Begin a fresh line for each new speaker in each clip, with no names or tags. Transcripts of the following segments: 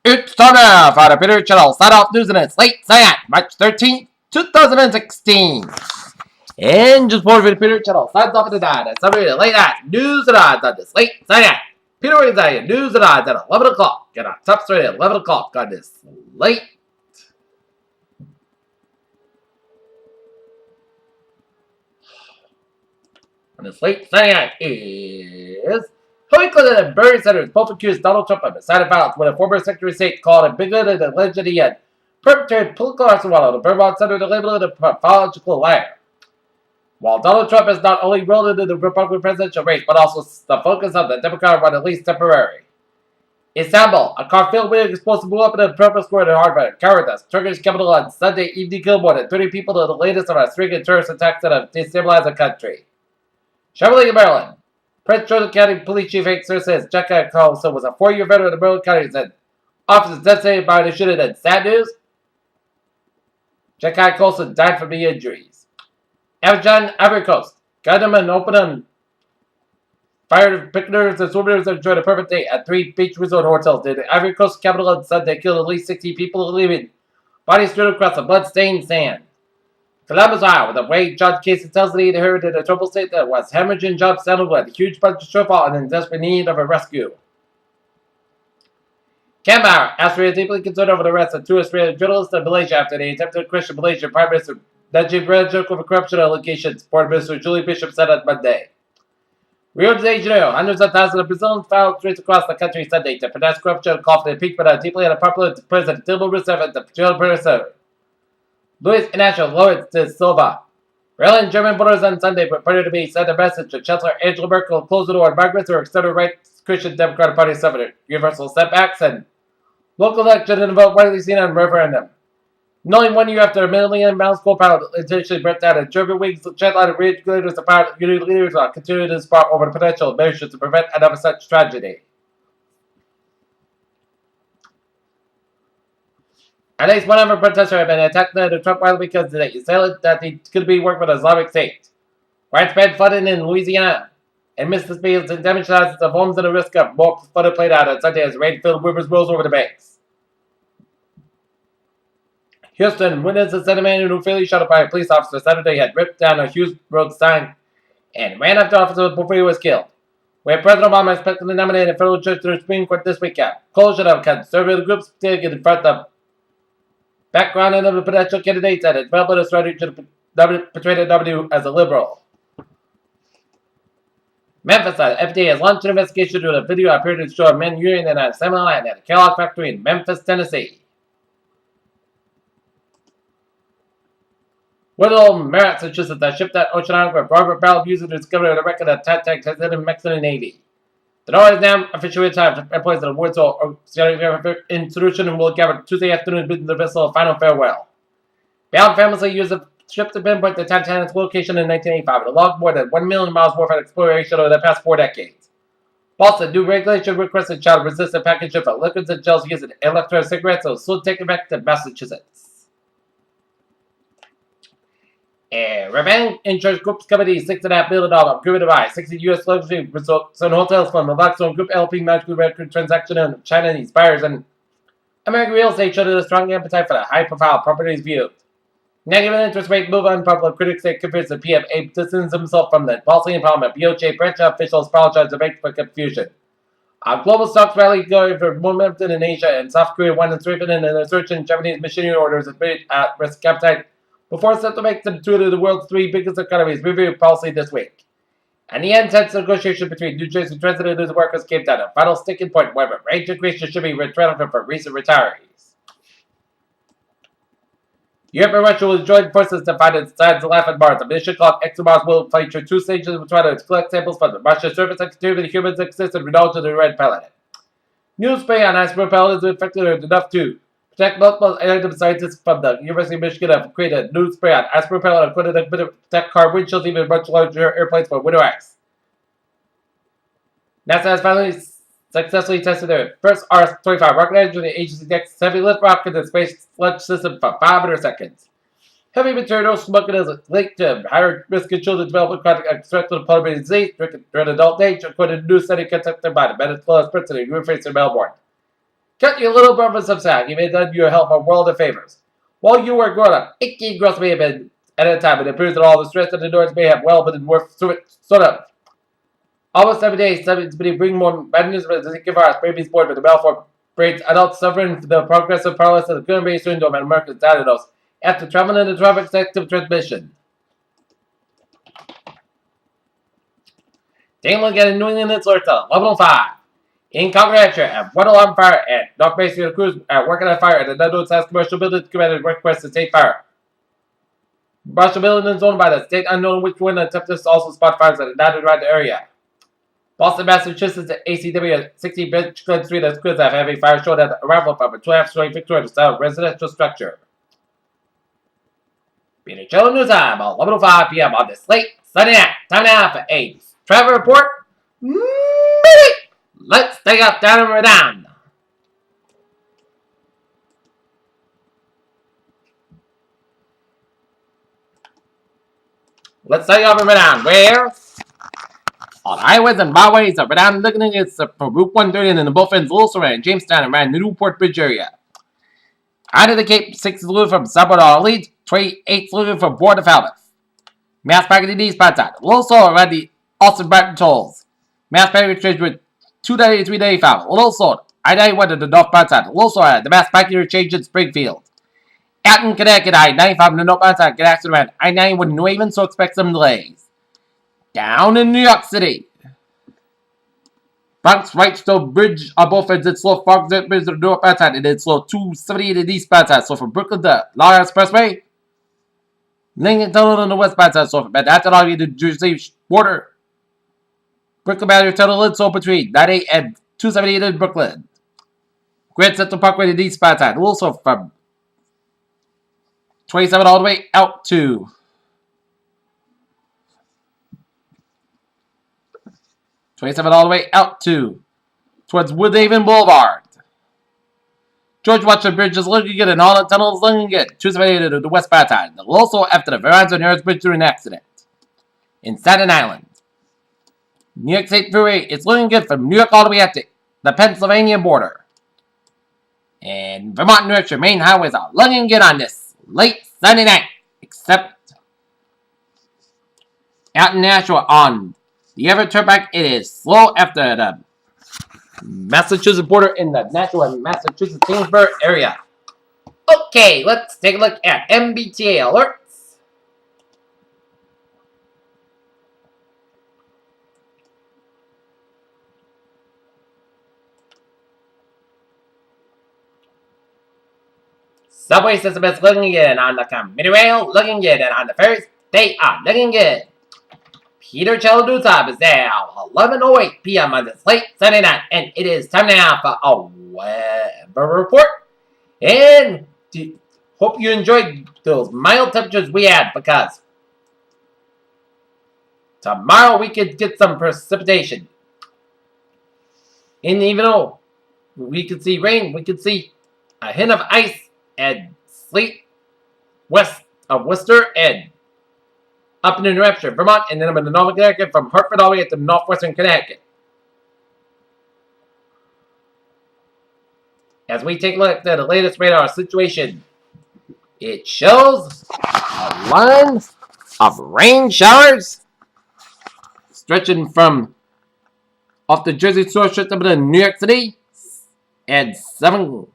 It's time now for the Peter Channel Side Off News and it's late Saturday, March 13th, 2016. And just for the Peter Channel Sides Off of the Night, it's somebody late night news and odds on this late Saturday. Peter Wiggins at news and odds at 11 o'clock. Get on top straight at 11 o'clock on this late. On this late Saturday night is Hillary Clinton and Bernie Sanders both accused Donald Trump of decided violence when a former Secretary of State called him bigoted and alleged that he had perpetrated political arson while the Vermont Senator labeled him a pathological liar. While Donald Trump is not only rolled into the Republican presidential race, but also the focus of the Democratic run, at least temporary. Istanbul, a car filled with explosive blew up in a purple square in Harvard, Caritas, Turkish capital on Sunday evening killed more than 30 people in the latest of a string of terrorist attacks that have destabilized the country. Cheverly, Maryland. Prince George's County Police Chief Hank Sir says Jessica Carlson was a 4-year veteran of Maryland County and said officers designated by the shooting. And sad news, Jessica Carlson died from the injuries. Abidjan, Ivory Coast. Gunmen opened on fire picnickers and swimmers enjoyed a perfect day at 3 beach resort hotels in the Ivory Coast capital on Sunday, killed at least 60 people, leaving bodies strewn across the blood-stained sand. Columbus, Ohio, with a Wade John case tells the inherited a troubled state that was hemorrhaging jobs settled with a huge bunch of shortfall and in desperate need of a rescue. Canberra, Australia, deeply concerned over the arrest of 2 Australian journalists in Malaysia after they attempted to question Malaysian Prime Minister Najib Razak over corruption allegations, Foreign Minister Julie Bishop said on Monday. Rio de Janeiro, hundreds of thousands of Brazilians filed streets across the country Sunday to protest corruption and call for the impeachment of deeply unpopular President Dilma Rousseff and the jail minister Luis Inacio Lula de Silva. Railing German voters on Sunday purported to be sent a message to Chancellor Angela Merkel to close the door on migrants or extended rights Christian Democratic Party suffered universal setbacks and local election and vote widely seen on referendum. Only 1 year after a million-pound school pilot intentionally burnt down a German wings jetline regulators the pilot unity leaders are continuing to spar over the potential measures to prevent another such tragedy. At least 100 protesters have been attacked under Trump while because they said that they could be working with Islamic State. Widespread flooding in Louisiana and Mississippi and damaged thousands of homes and the risk of more flooding played out on Sunday as rain-filled rivers rose over the banks. Houston, witnesses said a man who fatally shot by a police officer Saturday had ripped down a Hughes Road sign and ran after officers before he was killed. Where President Obama expected to nominate a federal judge to the Supreme Court this weekend. Coalition of conservative groups taking in front of background of the potential candidates and development a strategy to portray the nominee as a liberal. Memphis, FDA has launched an investigation into a video appeared to show men urinating in an assembly line at a Kellogg factory in Memphis, Tennessee. Whittle, Massachusetts, that shipped that ocean island where Robert Bell used to discover the record of Titanic has in the Mexican Navy. The Norway is now officially retired for employees of the Warsaw Institution and will gather Tuesday afternoon bidding the vessel a final farewell. Bell famously used the ship to pinpoint the Titanic's location in 1985 and it logged more than 1 million miles worth of exploration over the past 4 decades. Boston, new regulation requested child-resistant packaging for liquids and gels used in electronic cigarettes will soon take effect in Massachusetts. Revenge Insurance Group's committee $6.5 million agreement to buy 60 U.S. luxury resorts and hotels from the Blackstone Group LP managed record transaction in Chinese buyers and American real estate showed a strong appetite for the high-profile properties viewed. Negative interest rate move on popular critics say convinced the PFA distanced himself from the policy empowerment. BOJ branch officials apologized to make for confusion. Global stocks rallied going for momentum in Asia and South Korea won and strengthened in a surge in Japanese machinery orders at risk appetite. Before set to make them 2 of the world's 3 biggest economies review policy this week. And the intense negotiation between New Jersey Transit and the workers came down to a final sticking point whether wage increases should be returned for recent retirees. Europe and Russia will join forces to find its sides to laugh at Mars. A mission called ExoMars will feature 2 stages of trying to collect samples from the Martian surface and determine humans exist and knowledge of the red planet. New spray on ice propellers is effective enough to protect multiple items. Scientists from the University of Michigan have created a new spray on ice propellant equipped to protect car windshields, even much larger airplanes for winter ice. NASA has finally successfully tested their first RS-25 rocket engine in the agency's next heavy lift rocket in the Space Launch System for 500 seconds. Heavy material smoking is linked to higher risk in children developing chronic obstructive pulmonary disease during adult age, according to a new study conducted by the medical experts in the University of Melbourne. Cut your little brother some slack. He may have done your health a world of favors. While you were growing up, icky growth may have been at a time. It appears that all the stress of the North may have well been worth sort of. Almost every day, somebody bring more madness to the Kivars, baby's born with the malformed brains, adults suffering from the progressive paralysis of the Guillain-Barré syndrome and American Diagnos after traveling in the traffic sector transmission. Dangling at a New England Insular level 5. In Congressshire at one alarm fire at North Bay State Cruise at working on fire at the unknown South Commercial Building Commander request to state fire. Commercial building is owned by the state unknown which one attempted to also spot fires at the not-around area. Boston, Massachusetts at ACW at 60 Benchland Street at Quincy have a fire shown at the arrival from a 12-story Victorian style residential structure. Peter Cello News Time, 11:05 p.m. on this late Sunday night. Time now for a travel report. Let's take up down and we're down. Let's take up and we're down. Where? On highways and byways of Rhode looking against for Route 130 in the both ends, also around Jamestown and around the Newport Bridge area. Out of the Cape, 6 is looking from Subway to Leeds, 28 is looking from Board of Falmouth. Mass package these spots out. Also around the Austin Bratton tolls. Mass package change with 293 Falmouth. Also, I-91 to the North Side. Also the mass package change in Springfield. Out in Connecticut, I-95 to the North Side. Get accident around I-91 in New Haven, so expect some delays. Down in New York City. Bronx Whitestone Bridge on both ends. It's slow. Fox Bridge to the North Side. And it's slow 278 in the East Side. So from Brooklyn to Long Island Expressway. Lincoln Tunnel on the West Side. So from Manhattan on the Jersey border. Brooklyn Battery Tunnel in so between 98 and 278 in Brooklyn. Grand Central Parkway to the East Side. Also from 27 all the way out to 27 all the way out to towards Woodhaven Boulevard. George Washington Bridge is looking good and all the tunnels looking good. 278 to the West Side. Also after the Verizon Harris Bridge through an accident in Staten Island. New York State Freeway is looking good from New York all the way up to the Pennsylvania border. And Vermont, New Hampshire main highways are looking good on this late Sunday night. Except out in Nashua on the Everett Turnpike, it is slow after the Massachusetts border in the Nashua, Massachusetts, Kingsburg area. Okay, let's take a look at MBTA alerts. Subway system is looking good on the commuter rail, looking good, and on the ferries, they are looking good. Peter Cello News Time is now 11:08 p.m. on this late Sunday night, and it is time now for a weather report. And hope you enjoyed those mild temperatures we had, because tomorrow we could get some precipitation. And even though we could see rain, we could see a hint of ice and sleet west of Worcester and up in New Hampshire, Vermont, and then up in the Northern Connecticut, from Hartford all the way to northwestern Connecticut. As we take a look at the latest radar situation, it shows a line of rain showers stretching from off the Jersey Shore straight up to New York City, and 7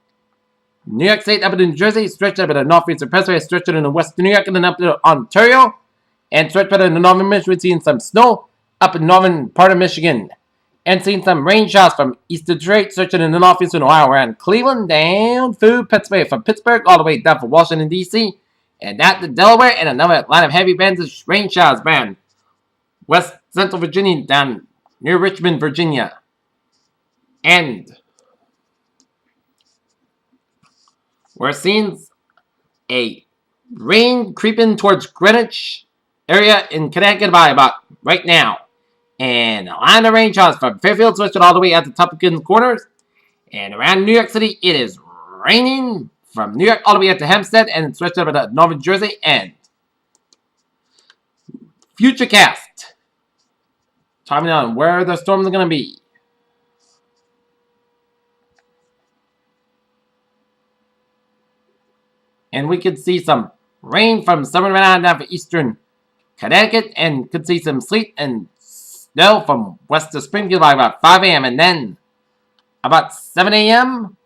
New York State up in New Jersey, stretched up to the northeastern Pennsylvania, stretching in the western New York, and then up to Ontario. And stretched in the northern Michigan, we've seen some snow up in the northern part of Michigan. And seen some rain showers from east Detroit, stretching in the northeastern Ohio, around Cleveland, down through Pennsylvania, from Pittsburgh all the way down from Washington, D.C., and that to Delaware, and another line of heavy bands of rain showers around west central Virginia, down near Richmond, Virginia. And we're seeing a rain creeping towards Greenwich area in Connecticut by about right now. And a line of rain showers from Fairfield switching all the way at the Topkins corners. And around New York City, it is raining from New York all the way up to Hempstead and stretched up to Northern Jersey. And Futurecast talking on where the storms are going to be. And we could see some rain from somewhere around down for eastern Connecticut, and could see some sleet and snow from west of Springfield by about 5 a.m. And then about 7 a.m.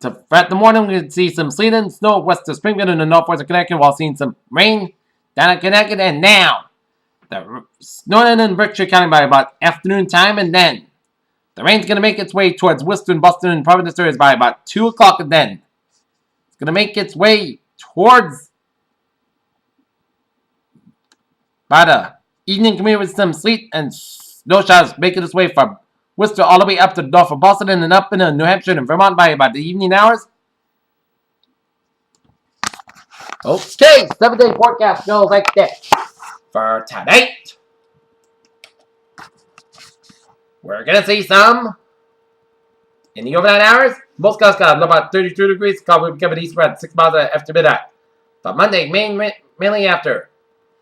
to throughout the morning, we could see some sleet and snow west of Springfield and the northwest of Connecticut, while seeing some rain down in Connecticut. And now, the snowing in Berkshire County by about afternoon time, and then the rain's going to make its way towards Worcester, Boston, and Providence areas by about 2 o'clock, and then it's going to make its way towards by the evening coming with some sleet and snow showers making its way from Worcester all the way up to the north of Boston and then up into New Hampshire and Vermont by about the evening hours. Okay, 7-day forecast goes like this. For tonight, we're going to see some in the overnight hours. Most clouds got about 32 degrees. Cloud will become an east around 6 miles after midnight. But Monday, mainly after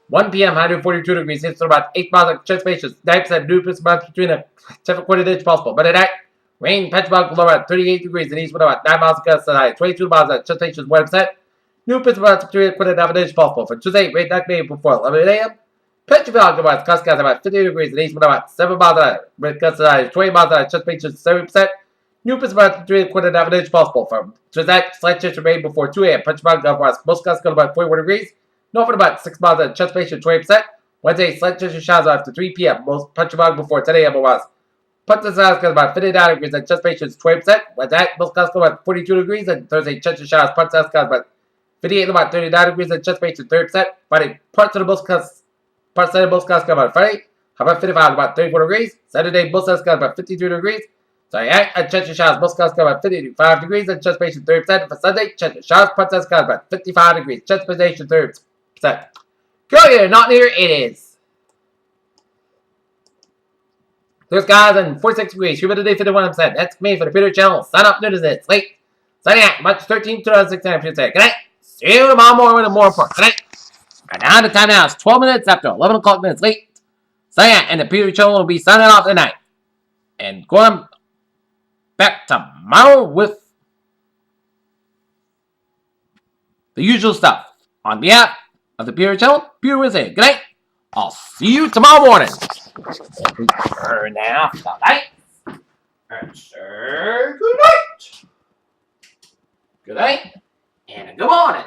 1 p.m., 142 degrees, hits about 8 miles of transpiration, 9% new percent between a 10-quarter inch possible. But at night, rain, patchwork below at 38 degrees, and east wind about 9 miles of gust at high, 22 miles of transpiration, 1%. New percent between a quarter and half an inch possible. For Tuesday, rain not maybe before 11 a.m. Petrifil about gust about 50 degrees, and east wind about 7 miles at high, with gust at high, 20 miles at high, transpiration, 7%. New percent between a quarter and half an inch possible. For Tuesday, slight chance of rain before 2 a.m. Petrifil west, most gusts about 41 degrees. Northward about 6 miles at transpiration, 20%. Wednesday, slight chance of showers after 3 p.m. Most Petrifil before 10 a.m. was. Punta about 59 degrees and transpiration is 20%. Wednesday, most gusts about 42 degrees. And Thursday, chance of showers, Punta about 58 about 39 degrees and transpiration, 30%. Friday, parts of the most gusts about Friday. How about 55 about 34 degrees. Saturday, most gusts about 52 degrees. Sorry, and chance of showers, most gusts about 55 degrees and transpiration, 30%. For Sunday, chance of showers, Punta about 55 degrees, transpiration, 30%. Go here, not near, it is. There's guys and 46 degrees, humidity 51%. That's me for the Peter Channel. Sign up, notice it's late. Signing out, March 13, 2016. Good night. See you tomorrow morning with more report. Good night. And now the time now is 12 minutes after 11 o'clock minutes late. Signing out, and the Peter Channel will be signing off tonight. And going back tomorrow with the usual stuff. On behalf of the Peter Channel, Peter will say good night. I'll see you tomorrow morning. Turn off the lights and say good night. Good night and good morning.